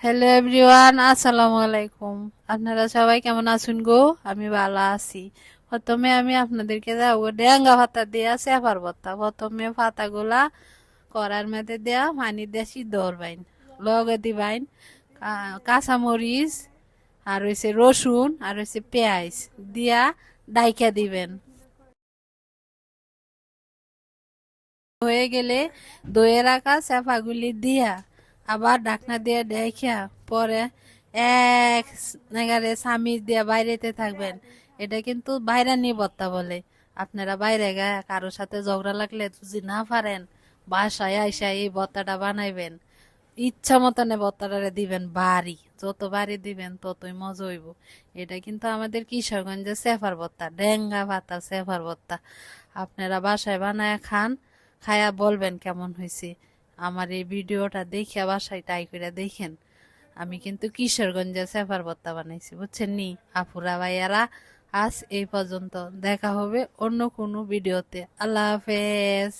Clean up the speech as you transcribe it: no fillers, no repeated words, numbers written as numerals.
Hello everyone, আসসালামু আলাইকুম। আপনারা সবাই কেমন আছেন গো? আমি ভালো আছি। প্রথমে আমি আপনাদেরকে দেখাবো ডেঙ্গা পাতা দিয়া সেফার ভর্তা। প্রথমে পাতাগুলা কড়ার মধ্যে দেয়া পানি দিয়ে সিদ্ধ করবাইন, লগে দিবাইন কাঁচামরিচ, আর হইছে রসুন, আর হইছে পেঁয়াজ দিয়া ডাইকা দিবেন। হয়ে গেলে দইয়ে রাখা সেফাগুলি দিয়া আবার ঢাকনা দিয়ে দেখা পরে এক নাগারে চামিচ দিয়া বাইরেতে থাকবেন। এটা কিন্তু বাইরানি ভর্তা বলে। আপনারা বাইরে কারোর সাথে ঝগড়া লাগলে যদি না পারেন, বাসায় আইসা এই ভর্তাটা বানাইবেন। ইচ্ছা মতনে ভর্তাটা দিবেন, বাড়ি যত বাড়ি দিবেন ততই মজা হইব। এটা কিন্তু আমাদের কিশোরগঞ্জের সেফার ভর্তা, ডেঙ্গা পাতা সেফার ভর্তা। আপনারা বাসায় বানায় খান, খায়া বলবেন কেমন হয়েছে। আমার এই ভিডিওটা দেখে বাসায় ট্রাই করে দেখেন। আমি কিন্তু কিশোরগঞ্জের সেফার ভর্তা বানাইছি, বুঝছেন নি আপুরা ভাইয়ারা। আজ এই পর্যন্ত, দেখা হবে অন্য কোনো ভিডিওতে। আল্লাহ হাফেজ।